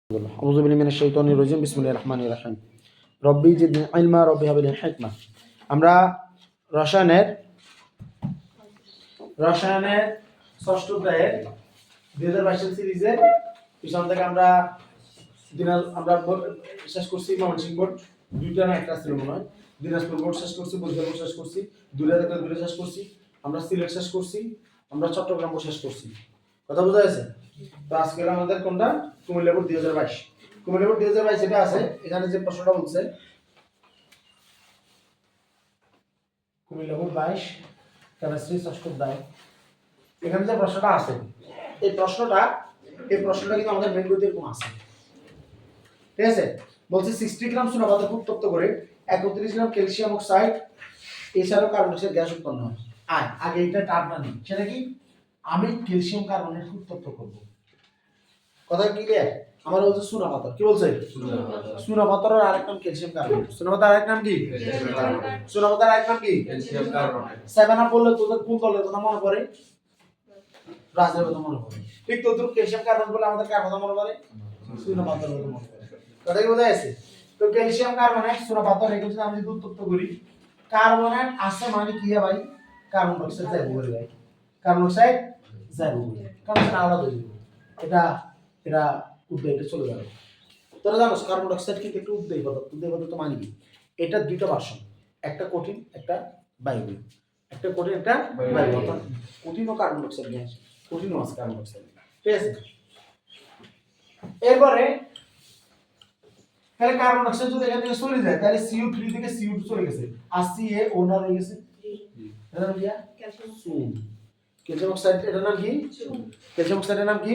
আউযু বিল্লাহি মিনাশ শাইতানির রাজিম বিসমিল্লাহির রাহমানির রাহিম রব্বি জিদনি ইলমা রব্বি হাবলি হিকমা। আমরা রসায়নের ষষ্ঠ অধ্যায়ের 2022 সিরিজের পিছন থেকে আমরা শেষ করছি ময়মনসিংহ বোর্ড দুইটা না একটা ছিল মনে হয়, দিনাজপুর বোর্ড শেষ করছি, বরিশাল বোর্ড শেষ করছি, দূরে শেষ করছি, আমরা সিলেট শেষ করছি, আমরা চট্টগ্রাম বোর্ড শেষ করছি। কথা বোঝা যাচ্ছে? তো আজকে আমাদের কোনটা কুমিল্লা বোর্ড 2022। কুমিল্লা বোর্ড 2022 এটা আছে। এখানে যে প্রশ্নটা বলছে কুমিল্লা বোর্ড 22 কেমিস্ট্রি ষষ্ঠ অধ্যায়, এখানে যে প্রশ্নটা আছে এই প্রশ্নটা কিন্তু আমাদের মেন বইতে কোন আছে, ঠিক আছে? বলছে 60 গ্রাম সোনা পাথর উত্তপ্ত করে 31 গ্রাম ক্যালসিয়াম অক্সাইড এছাড়াও কার্বন ডাইঅক্সাইড গ্যাস উৎপন্ন হয়। আগে এটা টার্মটা নেই, সেটা কি? আমি ক্যালসিয়াম কার্বনেট উত্তপ্ত করব। কথা ক্লিয়ার? আমার বলছে সোনা পাথর, কি বলছে? সোনা পাথরের আরেক নাম ক্যালসিয়াম কার্বনেট। সোনা পাথরের আরেক নাম কি? সোনা পাথরের আরেক নাম কি? Calcium carbonate. 7 আপ বললে তোদের কোন দলের কথা মনে পড়ে? রাজের কথা মনে পড়ে। ঠিক তো ক্যালসিয়াম কার্বনেট বলে আমাদের কার কথা মনে পড়ে? সোনা পাথরের কথা মনে পড়ে। কথা কি বোঝা যাচ্ছে? তো ক্যালসিয়াম কার্বনেট সোনা পাথর এগুলো যদি আমি যদি উত্তপ্ত করি, কার্বনেট আছে মানে কি ভাই? কার্বন ডাই অক্সাইড যাইবো বলে ভাই, কার্বন ডাই অক্সাইড যাইবো বলে, কারণ সেটা আলাদা হয়ে যাবে। এটা উদ্দেশ্যে চলে যাবে। তোরা জানো কার্বন ডাই অক্সাইড কিন্তু একটু উদ্দেশ্য পদার্থ মানে কি? এটা দুইটা ভার্সন, একটা কঠিন একটা বায়বীয়। একটা কঠিন একটা বায়বীয়, অর্থাৎ কঠিনও কার্বন ডাই অক্সাইড গ্যাস, কঠিনও আছে কার্বন ডাই অক্সাইড, ঠিক আছে? এরপরে তাহলে কার্বন ডাই অক্সাইড যদি এখান থেকে চলে যায় তাহলে CO3 থেকে CO2 চলে গেছে আর CaO না রয়ে গেছে। এটার নাম কি? ক্যালসিয়াম। ক্যালসিয়াম অক্সাইড এটার নাম কি? ক্যালসিয়াম অক্সাইডের নাম কি?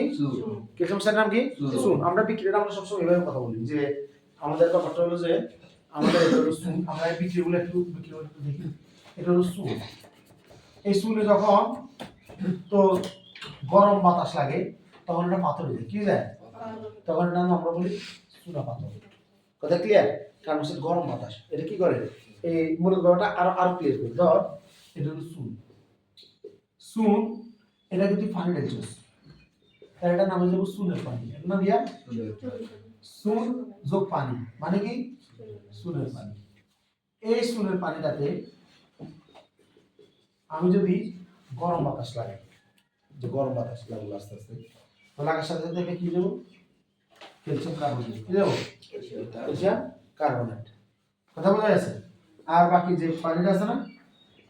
ক্যালসিয়াম অক্সাইডের নাম কি? সুন। আমরা বিক্রিয়াটা আমরা সবসময় এভাবে কথা বলি যে আমাদের ব্যাপারটা হলো যে আমাদের এটা হলো সুন। আমরা এই বিক্রিয়াগুলো একটু দেখি। এটা হলো সুন। এই সুনে যখন তো গরম বাতাস লাগে তখন এটা পাথর হয়ে যায়। কি যায়? তখন এটা আমরা বলি চুনা পাথর। কথা ক্লিয়ার? কারণ হচ্ছে গরম বাতাস এটা কি করে এই মূলত ব্যাপারটা আরো ক্লিয়ার করে। ধর এটা হলো সুন। সুন এটা কিন্তু পানি ঢেলছিস, তার এটা নাম হয়ে যাবে সুনের পানি। এর নাম ইয়া সুন যোগ পানি মানে কি? সুনের পানি। এই সুনের পানিটাতে আমি যদি গরম বাতাস লাগাই, যে গরম বাতাস লাগলো আস্তে আস্তে, তো লাগার সাথে সাথে কি দেবো? Calcium carbonate. কি দেবো? Calcium carbonate. কথা বোঝা যাচ্ছে? আর বাকি যে পানিটা আছে না,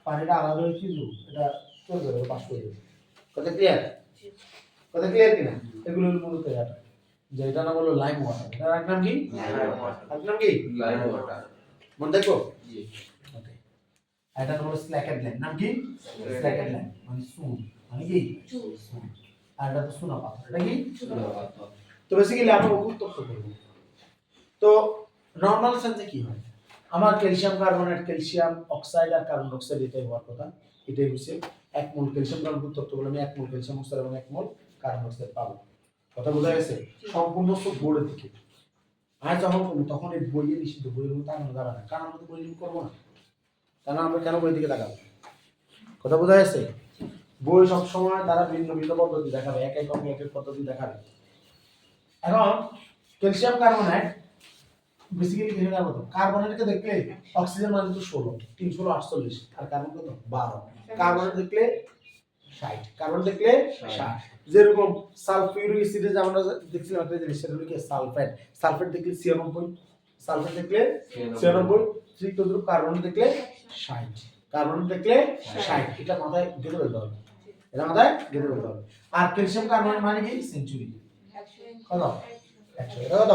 পানিটা আলাদা হয়ে কি দেবো? এটা চলে যাবে, বাষ্প হয়ে যাবে। কথা ক্লিয়ার? কথা ক্লিয়ার কিনা? এগুলো মূলত এটা যে এটা নাম হলো লাইম ওয়াটার। এটার এক নাম কি? এক নাম কি? Lime water. মনে দেখো জি। ওকে, এটা নাম হলো স্ল্যাকেড লাইম। নাম কি? স্ল্যাকেড লাইম মানে সুন মানে কি? সুন। আর এটা তো সোনা পাথর। এটা কি? সোনা পাথর। তো বেসিক্যালি আমরা উত্তপ্ত করব। তো নরমাল সেন্সে কি হয়? আমার ক্যালসিয়াম কার্বনেট, ক্যালসিয়াম অক্সাইড আর কার্বন ডাই অক্সাইড এটাই হওয়ার কথা। এটাই হচ্ছে 1 মোল ক্যালসিয়াম কার্বনেট উত্তপ্ত করলে আমি 1 মোল ক্যালসিয়াম অক্সাইড এবং 1 মোল কার্বন ডাই অক্সাইড পাবো। কথা বোঝা গেছে? সম্পূর্ণ সব বোর্ডের থেকে। আর তখন এই বইয়ে নিষিদ্ধ, বইয়ের মধ্যে তাকানো যাবে না, কারণ আমরা তো বই নিয়ে করবো না। কারণ আমরা কেন বই দিকে তাকাবো? কথা বোঝা গেছে? বই সবসময় তারা ভিন্ন ভিন্ন পদ্ধতি দেখাবে, এক এক পদ্ধতি দেখাবে। এখন ক্যালসিয়াম কার্বনেট বেসিক্যালি কি হবে? কার্বনেটকে দেখলে অক্সিজেন মানে তো 16, 3 16 48 আর কার্বন কত? 12। কার্বনেট দেখলে 60, কার্বন দেখলে 60। যেরকম সালফিউরিক অ্যাসিডে যে আমরা দেখছিলাম একটা জিনিস, সেটা হলো কি সালফেট। সালফেট দেখলে 96, সালফেট দেখলে 96, ঠিক তদ্রুপ কার্বন দেখলে 60, কার্বন দেখলে 60। এটা মাথায় গেঁথে ফেলতে হবে, এটা মাথায় গেঁথে ফেলতে হবে। আর ক্যালসিয়াম কার্বনেট মানে কি? সেঞ্চুরি। কত? 100। এটা কত?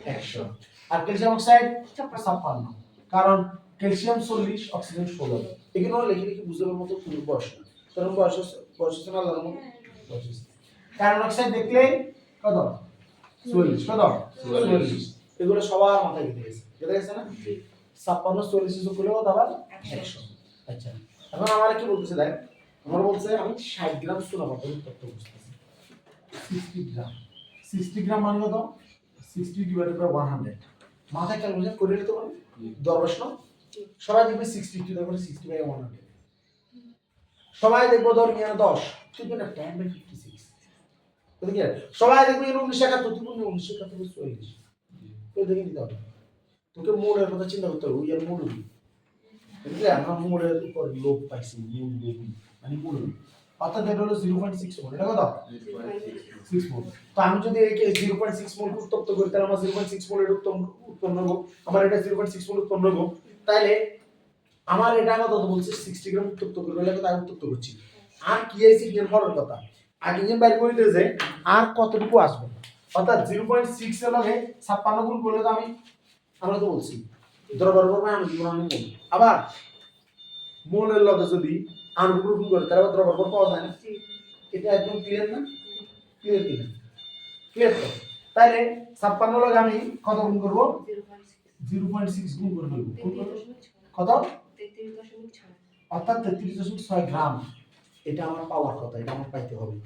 100। আর ক্যালসিয়াম অক্সাইড 56, কারণ ক্যালসিয়াম 40 অক্সিজেন 16। এগুলো লিখে লিখে বুঝানোর মতো কোনো বয়স না, কারণ বয়স না জানো বয়স। কার্বন অক্সাইড দেখলে কত? 44। কত? 44। এগুলো সবার মাথায় গেঁথে গেছে না? 56 40 যোগ করলে কত আবার? 100। আচ্ছা, এখন আমার কি বলতেছে দেখ, আমার বলছে আমি 60 গ্রাম সোনা পাথর উত্তপ্ত করতেছি। 60 গ্রাম, 60 গ্রাম মানে কত? 60 ডিভাইডেড বাই 100। মাথায় ক্যালকুলেশন করে নিতে পারবে? দরবেশ না সবাই দেখবে 60 টু দেখবে 60 বাই 100। সবাই দেখবো ধর নিয়ে 10 ঠিক না? 10 বাই 56। বুঝলি কি সবাই দেখবি 1971 তুমি 1971 44 তো দেখে নিতে হবে তোকে মোড়ের কথা চিন্তা করতে হবে ওই আর মোড় বুঝলি আমরা মোড়ের উপর লোভ পাইছি মূল দেবী মানে মূল অর্থাৎ এটা হলো 0.6 মোল এটা কত 6 মোল তো আমি যদি একে 0.6 মোল উত্তপ্ত করি তাহলে আমার 0.6 মোল এর উৎপন্ন হবে আমার এটা 0.6 মোল উৎপন্ন হবে তাহলে আমার এটা কত বলছে 60 গ্রাম উত্তপ্ত করবে লাগে তাই উত্তপ্ত করছি আর কি আছে কি হওয়ার কথা আগে যে বাইর করে দিয়েছে আর কতটুকু আসবে অর্থাৎ 0.6 এর লগে 56 গুণ করলে তো আমরা তো বলছি দ্রবণ করবে আমি জীবন আমি বলি আবার মোলের লগে যদি আণবিক গুণ করে তাহলে দ্রবণ পাওয়া যায় না এটা একদম ক্লিয়ার না ক্লিয়ার কিনা ক্লিয়ার তো তাহলে 56 লগে আমি কত গুণ করব 0.6 গুণ করে ফেলবো কত 33.6 অর্থাৎ 33.6 গ্রাম এটা আমার পাওয়ার কথা এটা আমার পাইতে হবে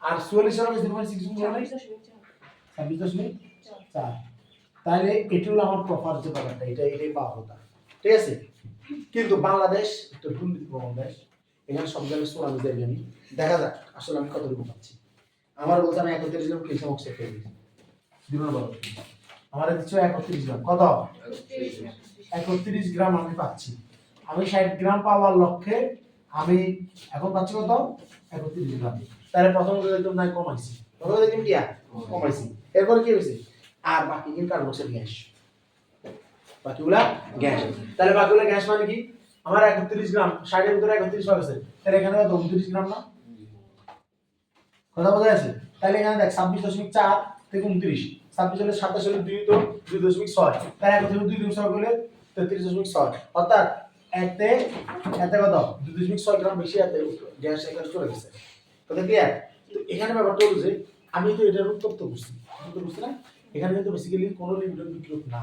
আর 44 এর লগে 0.6 গুণ করলে 26.4 তাহলে এটা হলো আমার প্রপার যে ব্যাপারটা এটাই পাওয়ার কথা ঠিক আছে কিন্তু বাংলাদেশ একটা দুর্নীতিপ্রবণ দেশ এখানে সব জায়গায় সোনালি জায়গা নেই দেখা যাক আসলে আমি কতটুকু পাচ্ছি আমার বলতে আমি 31 গ্রাম ক্যালসিয়াম অক্সাইড পেয়ে গেছি দিন বলো আমার দিচ্ছ 31 গ্রাম কত 31 গ্রাম আমি পাচ্ছি আমি 60 গ্রাম পাওয়ার লক্ষ্যে আমি এখন পাচ্ছি কত 31 গ্রাম তাহলে প্রথম একদম নাই কমাইছি প্রথমে দেখুন কি কমাইছি এরপর কি হয়েছে আর বাকি কি কার্বন ডাইঅক্সাইড গ্যাস বাকিগুলা গ্যাস তাহলে বাকিগুলা গ্যাস মানে কি আমার 31 গ্রাম 60 এর ভিতরে 31 হয়ে গেছে তাহলে এখানে 29 গ্রাম না কথা বোঝা যাচ্ছে তাহলে এখানে দেখ 26.4 থেকে 29 26 হলে 27 হলে 2 তো 2.6 তাহলে এখন তুমি 2.6 করলে 33.6 অর্থাৎ এতে কত 2.6 গ্রাম বেশি এতে গ্যাস এখানে চলে গেছে কথা ক্লিয়ার তো এখানে ব্যাপারটা হলো যে আমি তো এটার উত্তপ্ত বুঝছি বুঝছি না এখানে কিন্তু বেসিক্যালি কোনো লিমিটেড বিক্রিয়ক না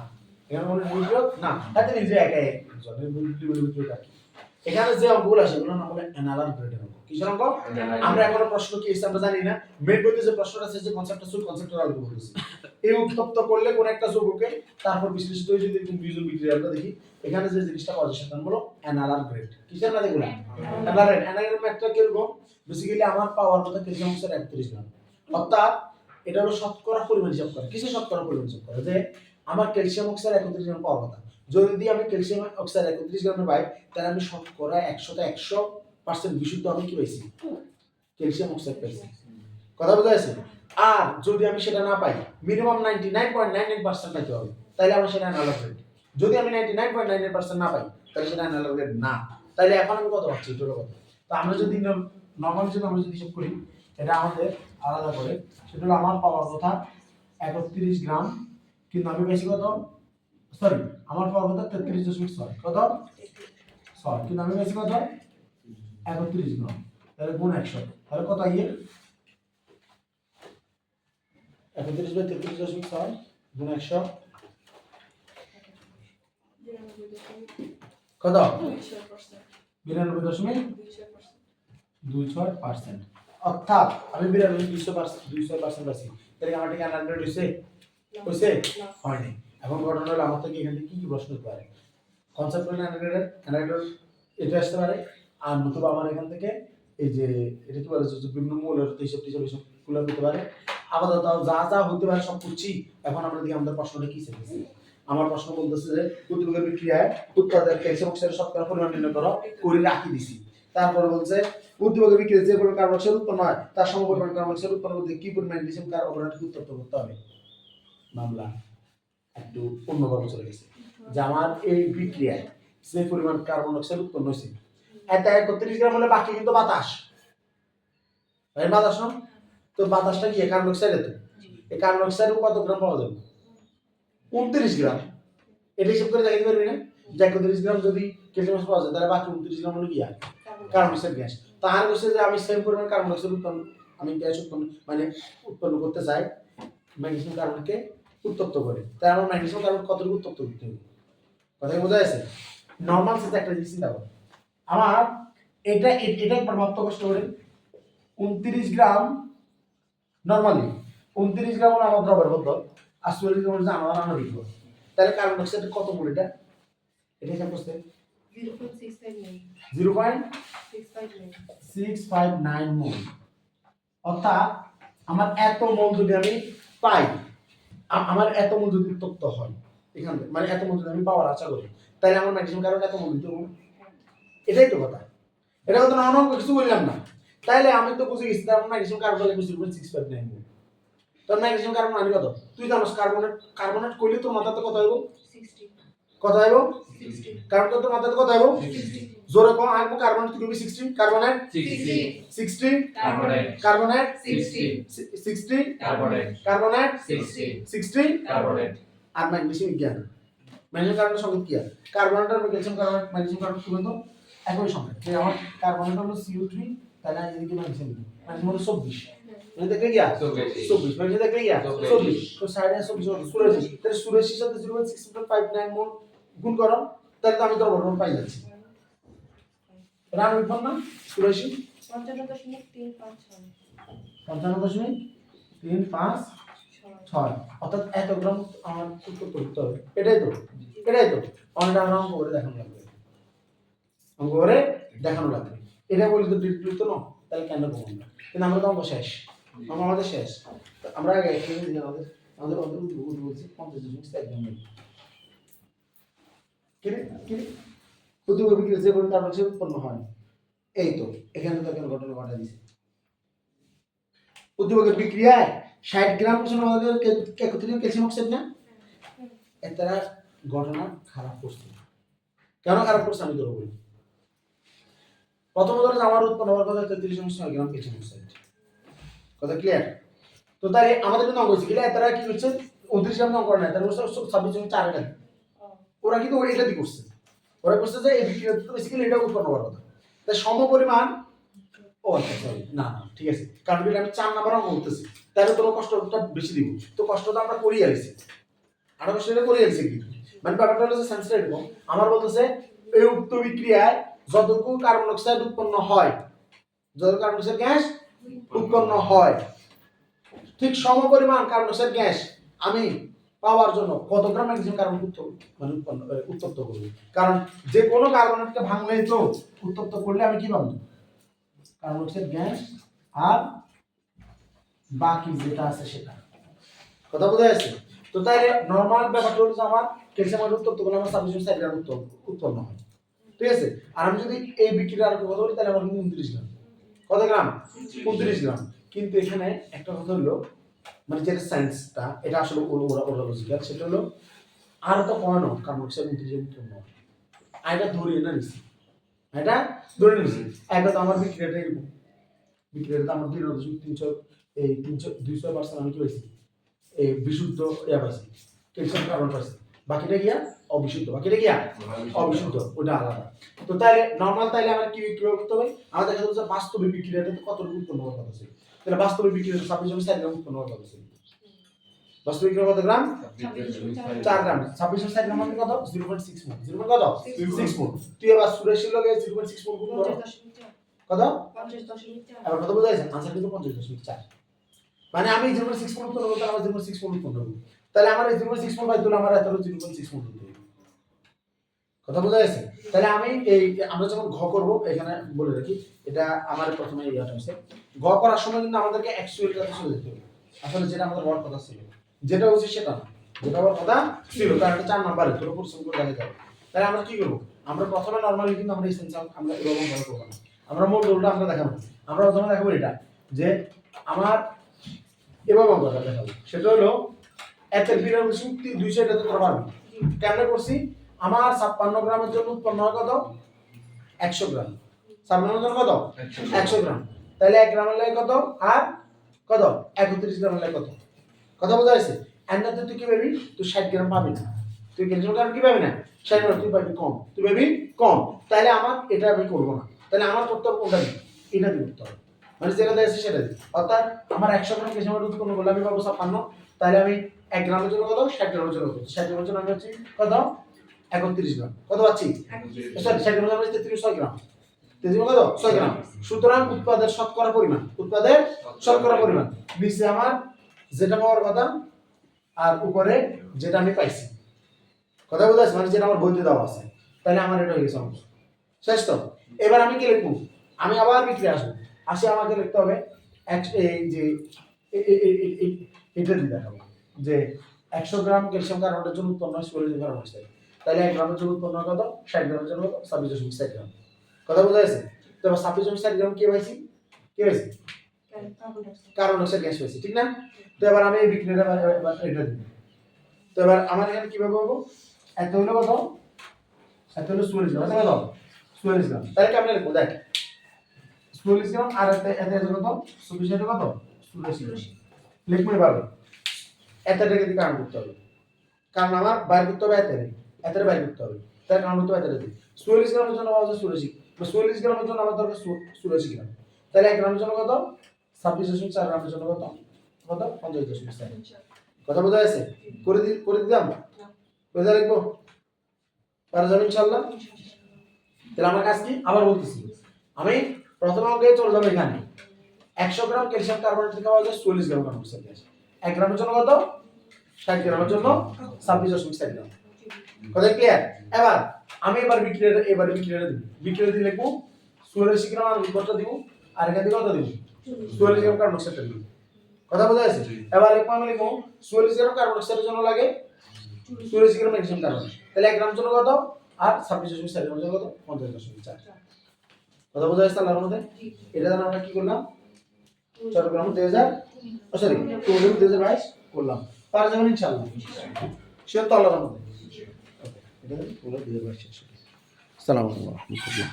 এখানে কোনো বিক্রিয়ক না তাতে নিজে একাই জনের বিক্রিয়ক আর এখানে যে অঙ্কগুলো আছে এগুলোর নাম হলো অ্যানালাগ গ্রেডের অঙ্ক কিসের অঙ্ক আমরা এখনো প্রশ্ন কি এসে আমরা জানি না মেন বইতে যে প্রশ্নটা আছে যে কনসেপ্টটা সুই কনসেপ্টের আলোকে বলতেছি এই উত্তপ্ত করলে কোন একটা যৌগকে তারপর বিশ্লেষিত হয়ে যদি এরকম বিজন বিক্রিয়া আমরা দেখি এখানে যে জিনিসটা পাওয়া যায় সেটা হলো অ্যানালাগ গ্রেড কিসের না দেখুন অ্যানালাগ একটা কি রকম বেসিক্যালি আমার পাওয়ার কথা ক্যালসিয়াম অক্সাইড 31 গ্রাম অর্থাৎ এটা হলো শতকরা পরিমাণ হিসাব করে কিসের শতকরা পরিমাণ হিসাব করে যে আমার ক্যালসিয়াম অক্সাইড 31 গ্রাম পাওয়ার কথা যদি আমি ক্যালসিয়াম অক্সাইড 31 গ্রামে পাই তাহলে আমি শতকরা 100% বিশুদ্ধ আমি কি পাইছি ক্যালসিয়াম অক্সাইড পাইছি কথা বোঝা যাচ্ছে আর যদি আমি সেটা না পাই মিনিমাম 99.99% পাইতে হবে তাহলে আমার সেটা অ্যানালগ গ্রেড যদি আমি 99.99% না পাই তাহলে সেটা অ্যানালগ গ্রেড না তাহলে এখন আমি কত পাচ্ছি এটা কত তো আমরা যদি নরমালি যদি আমরা যদি হিসাব করি এটা আমাদের আলাদা করে সেটা হলো আমার পাওয়ার কথা 31 গ্রাম কিন্তু আমি পাইছি কত সরি আমার পাওয়ার কথা 33.6 কত 6 কিন্তু আমি পাইছি কত 31 গ্রাম তাহলে গুণ 100 তাহলে কত আইয়ে 31/33.6 গুণ 100 কত 92.26% অর্থাৎ আমি 92% পাচ্ছি তাহলে আমার ঠিক অ্যানালাগ গ্রেড হইছে হয়নি এখন ঘটনা হলো আমার থেকে এখানে কি প্রশ্ন হতে পারে কনসেপ্ট হলো অ্যানালাগ এটা আসতে পারে আর নতুবা আমার এখান থেকে এই যে এটা কি বলে যে বিভিন্ন মৌলের হিসাব গুলো হতে পারে আপাতত যা হতে পারে সব করছি এখন আমরা দেখি আমাদের প্রশ্নটা কি চেয়েছে আমার প্রশ্ন বলতেছে যে উদ্দীপকের বিক্রিয়ায় উৎপাদন ক্যালসিয়াম অক্সাইডের শতকরা পরিমাণ নির্ণয় করো করে রাখি দিছি তারপরে বলছে উদ্দীপকের বিক্রিয়ায় যে পরিমাণ কার্বন ডাইঅক্সাইড উৎপন্ন হয় তার সমপরিমাণ কার্বন ডাইঅক্সাইড উৎপন্ন করতে কি পরিমাণ ক্যালসিয়াম কার্বনেটকে উত্তপ্ত করতে হবে মামলা একটু অন্যভাবে চলে গেছে যে আমার এই বিক্রিয়ায় যে পরিমাণ কার্বন ডাইঅক্সাইড উৎপন্ন হয়েছে এটা 31 গ্রাম হলে বাকি কিন্তু বাতাস এই বাতাস না তো বাতাসটা কি কার্বন ডাইঅক্সাইড এত এই কার্বন ডাইঅক্সাইড কত গ্রাম পাওয়া যাবে 29 গ্রাম এটা হিসাব করে দেখাতে পারবি না যে 31 গ্রাম যদি ক্যালসিয়াম পাওয়া যায় তাহলে বাকি 29 গ্রাম হলো কি আর কার্বন ডাইঅক্সাইড গ্যাস তার হচ্ছে যে আমি সেম পরিমাণ কার্বন ডাইঅক্সাইড উৎপন্ন আমি গ্যাস উৎপন্ন করতে চাই ম্যাগনেসিয়াম কার্বনকে উত্তপ্ত করে তাই আমার ম্যাগনেসিয়াম কার্বন কতটুকু উত্তপ্ত করতে হবে কথা বোঝা যাচ্ছে নরমাল সেটা একটা জিনিস চিন্তা করো আমার এটা একবার ভাবতে কষ্ট করে 29 গ্রাম নরমালি 29 গ্রাম হলো আমার দ্রবের বদ্ধ আর 40 গ্রাম হচ্ছে আমার আণবিক বল তাহলে কার্বন ডাইঅক্সাইড কত মোল এটা হিসাব করতে 0.659 মোল অর্থাৎ আমার এত মোল যদি আমি পাই, আমার এত মোল যদি উত্তপ্ত হয় এখান থেকে, মানে এত মোল যদি আমি পাওয়ার আশা করি, তাহলে আমার ম্যাক্সিমাম কার্বন এত মোল দিতে হবে। এটাই তো কথা, এটা কথা না, অন্য কিছু বললাম না। তাইলে আমি তো বুঝে গেছি তার ম্যাক্সিমাম কার্বন লাগবে 0.659 মোল। তোর ম্যাক্সিমাম কার্বন আনি কত? তুই জানোস কার্বনেট কইলে তোর মাথাতে কত হইব? 60 কত হইব? 60 কার্বন তোর মাথাতে কত হইব? 60 জোরে কম আইবো। কার্বনেট তুই কবি 60, কার্বনেট 60 কার্বনেট 60 কার্বনেট 60 কার্বনেট আর ম্যাগনেসিয়াম জ্ঞান। ম্যাগনেসিয়াম কার্বনের সংকেত কি আছে? কার্বনেট আর ম্যাগনেসিয়াম কার্বনেট কি বলতো? একই সংকেত। যে আমার কার্বনেট হলো CO3, তাহলে আমি এদিকে ম্যাগনেসিয়াম হলো 24। মানে দেখলে কি আছে? 24 মানে দেখলে কি আছে? 24 তো সাইডে 24 হলো 84, তাহলে 84 এর সাথে 0.659 মোল গুণ করো, তাহলে তো আমি তো বড় পাই যাচ্ছি। রান উৎপন্ন না 84 55.356 অর্থাৎ 1 গ্রাম আমার উত্তর করতে হবে। এটাই তো অনেকটা আমরা অঙ্ক করে দেখানো লাগবে, এটা বলি তো ডিটেইল তো না, তাহলে কেন করব আমরা? কিন্তু আমরা তো অঙ্ক শেষ, আমাদের শেষ। আমরা আগে আমাদের বলছি 50.4 গ্রাম কি প্রতিভাবী যে কোনো কারণ সে উৎপন্ন হয়। এই তো এখানে তো কেন ঘটনা ঘটা দিছে, উদ্দীপকের বিক্রিয়ায় 60 গ্রাম আমাদের একত্রিত ক্যালসিয়াম অক্সাইড না, এটা ঘটনা খারাপ করছে। কেন খারাপ করছে আমি তোর বলি। প্রথমত আমার উৎপন্ন হওয়ার কথা 33.6 গ্রাম ক্যালসিয়াম অক্সাইড, কথা ক্লিয়ার? তো তাই আমাদের কিন্তু অঙ্ক হয়েছে কি তারা কি করছে 29 গ্রাম অঙ্ক করে না, তারা 26.4 এটা ওরা কিন্তু এটা দিয়ে করছে, ওরা করছে যে এই বিক্রিয়াতে তো বেসিক্যালি এটা উৎপন্ন হওয়ার কথা, তাই সমপরিমাণ। ও আচ্ছা সরি, না ঠিক আছে, কারণ এটা আমি 4 নাম্বার অঙ্ক করতেছি, তাহলে তোর কষ্টটা বেশি দিব, তো কষ্টটা আমরা করিয়ে আইছি, আরো কষ্টটা করিয়ে আইছি কি, মানে ব্যাপারটা হলো যে সেন্সটা এরকম। আমার বলতেছে এই উক্ত বিক্রিয়ায় যতটুকু কার্বন অক্সাইড উৎপন্ন হয়, যত কার্বন অক্সাইড গ্যাস উৎপন্ন হয়, ঠিক সমপরিমাণ কার্বন অক্সাইড গ্যাস আমি পাওয়ার জন্য কত গ্রাম ম্যাক্সিমাম কার্বন উত্তপ্ত করব। কারণ যে কোনো কার্বনেটকে ভাঙলেই তো উত্তপ্ত করলে আমি কি পাবো? কার্বন অক্সাইড গ্যাস আর বাকি যেটা আছে সেটা, কথা বোঝা যাচ্ছে? তো তাই নরমাল ব্যাপারটা হলো যে আমার ক্যালসিয়াম উত্তপ্ত করলে আমার 26.4 গ্রাম উৎপন্ন হয়, ঠিক আছে? আর আমি যদি এই বিক্রিয়ার কথা বলি তাহলে আমার 29 গ্রাম, কত গ্রাম? 29 গ্রাম। কিন্তু এখানে একটা কথা হলো, মানে যেটা সায়েন্সটা এটা আসলে ওরা লজিক্যাল, সেটা হলো আর তো কমানো কার্বন অক্সাইড 29 গ্রাম উৎপন্ন হয়, আর এটা ধরিয়ে না নিছি, এটা ধরে নিছি। একটা তো আমার বিক্রিয়াটা এরকম, বিক্রিয়াটা আমার 200% আমি কি পাইছি? এই বিশুদ্ধ ইয়া পাইছি, ক্যালসিয়াম কার্বন পাইছি, বাকিটা গিয়া অবিশুদ্ধ, অবিশুদ্ধ, ওটা আলাদা। তো তাহলে নরমাল তাইলে আমার কি বিক্রিয়া করতে হবে? আমাদের দেখা যাচ্ছে বাস্তবিক বিক্রিয়াটা কতটুকু উৎপন্ন হওয়ার কথা ছিল, তাহলে বাস্তবিক বিক্রিয়াটা 26.4 গ্রাম উৎপন্ন হওয়ার কথা ছিল। বাস্তবিক বিক্রিয়া কত গ্রাম? 4 গ্রাম। 26.4 গ্রাম মানে কত? 0.6 মোল। 0.6 মোল। তুই এবার 84 লগে 0.6 মোল গুণ কর, কত? 50.4। এবার কত বোঝা যাচ্ছে? আনসার কিন্তু 50.4। মানে আমি 0.6 মোল উৎপন্ন করতে আমার 0.6 মোল উৎপন্ন করব, তাহলে আমার এই 0.6 মোল বাই দিলে আমার এত 0.6 মোল উৎপন্ন হবে, কথা বোঝা যাচ্ছে? তাহলে আমি এই আমরা যখন ঘ করব, এখানে বলে রাখি এটা আমার প্রথমে ইয়াটা হচ্ছে ঘ করার সময় কিন্তু আমাদেরকে অ্যাকচুয়ালটাতে চলে যেতে হবে। আসলে যেটা আমাদের হওয়ার কথা ছিল, যেটা হচ্ছে সেটা না, যেটা হওয়ার কথা ছিল, কারণ এটা 4 নম্বরে তোর পরিশ্রম করে দেখা যাবে। তাহলে আমরা কি করব? আমরা প্রথমে নরমালি কিন্তু আমরা এসেন্স আমরা এরকম ভাবে করব না, আমরা মূল রোলটা আমরা দেখাবো। আমরা প্রথমে দেখাবো এটা যে আমার এভাবে অঙ্কটা দেখাবো, সেটা হলো এতের বিরাম শক্তি 200 এটা তো পারবো কেমনে করছি? আমার 56 গ্রামের জন্য উৎপন্ন হয় কত? 100 গ্রাম। 56 গ্রাম কত? 100 গ্রাম। তাহলে 1 গ্রামের লাগে কত? আর কত? 31 গ্রামের লাগে কত? কথা বোঝা যাচ্ছে? এন্ডাতে তুই কি পাবি? তুই 60 গ্রাম পাবি না, তুই ক্যালসিয়াম গ্রাম কি পাবি না? 60 গ্রাম তুই পাবি কম, তুই পাবি কম। তাহলে আমার এটা আমি করব না, তাহলে আমার করতে হবে কোনটা? এটা দিয়ে করতে হবে, মানে যেটা দেখাচ্ছে সেটা দিয়ে। অর্থাৎ আমার 100 গ্রাম ক্যালসিয়াম উৎপন্ন করলে আমি পাবো 56, তাহলে আমি 1 গ্রামের জন্য কত? 60 গ্রামের জন্য কত? 60 গ্রামের জন্য আমি হচ্ছে কত? 31 গ্রাম। কত পাচ্ছি? সরি 60 গ্রামের জন্য 33 গ্রাম। 33 কত? 6 গ্রাম। সুতরাং উৎপাদের শতকরা পরিমাণ, উৎপাদের শতকরা পরিমাণ নিচে আমার যেটা পাওয়ার কথা আর উপরে যেটা আমি পাইছি, কথা বোঝা যাচ্ছে? মানে যেটা আমার বইতে দেওয়া আছে, তাহলে আমার এটা হয়ে গেছে অঙ্ক শেষ। তো এবার আমি কি লিখবো? আমি আবার বিক্রিয়া আসবো, আসে আমাকে লিখতে হবে এই যে এটা দিয়ে দেখাবো যে 100 গ্রাম ক্যালসিয়াম কার্বনেটের জন্য উৎপন্ন হয় 44 গ্রাম অক্সাইড, তাহলে 1 গ্রামের জন্য উৎপন্ন হয় কত, 60 গ্রামের জন্য কত, 26.60 গ্রাম। কথা বোঝা যাচ্ছে? তো এবার 26.60 গ্রাম কে পাইছি, কার্বন ডাইঅক্সাইড গ্যাস পাইছি, ঠিক না? তো এবার আমি এই বিক্রিয়াটা এবার এটা দিব। তো এবার আমার এখানে কিভাবে করব, এত হলো কত, এত হলো 44 গ্রাম, কত 44 গ্রাম, তাহলে কেমন লিখবো দেখ, 44 গ্রাম আর এত কত, 24 কত 84 লিখবো। এভাবে এতটাকে দিয়ে কাউন্ট করতে হবে, কারণ আমার বাইর করতে হবে এতটা বাইর করতে হবে, তাই কাউন্ট করতে হবে এতটা দিয়ে। 44 গ্রামের জন্য পাওয়া যায় 84, 44 গ্রামের জন্য আমার দরকার 84 গ্রাম, তাহলে 1 গ্রামের জন্য কত, 26.4 গ্রামের জন্য কত, 50.4। কথা বোঝা যাচ্ছে? করে দিলাম, করে দিলে লিখবো, পারা যাবে ইনশাআল্লাহ। তাহলে আমার কাজ কি, আবার বলতেছি, আমি প্রথম অঙ্কে চলে যাবো এখানে 100 গ্রাম ক্যালসিয়াম কার্বনেট থেকে পাওয়া যায় 44 গ্রাম কার্বন ডাইঅক্সাইড গ্যাস, 1 গ্রামের জন্য কত, 60 গ্রামের জন্য 26.4 গ্রাম। কথা ক্লিয়ার? এবার আমি বিক্রিয়াটা দিব, বিক্রিয়া দিয়ে লিখবো 44 গ্রাম আর কত দিব, আর এখানে দিয়ে কত দিব, 44 গ্রাম কার্বন ডাইঅক্সাইড দিব। কথা বোঝা যাচ্ছে? এবার আমি লিখবো 44 গ্রাম কার্বন ডাইঅক্সাইডের জন্য লাগে 44 গ্রাম ক্যালসিয়াম কার্বনেট, তাহলে 1 গ্রাম জন্য কত, আর 26.4 গ্রাম জন্য কত, 50.4। কথা বোঝা যাচ্ছে তাহলে আমাদের? এটা জানা আমরা কি করলাম, চট্টগ্রাম 2022 করলাম, পারা যাবেন ইনশাআল্লাহ, সে তো আল্লাহর মধ্যে। ওকে, এটা হলো 2022। আসসালামু আলাইকুম ওয়া রাহমাতুল্লাহ।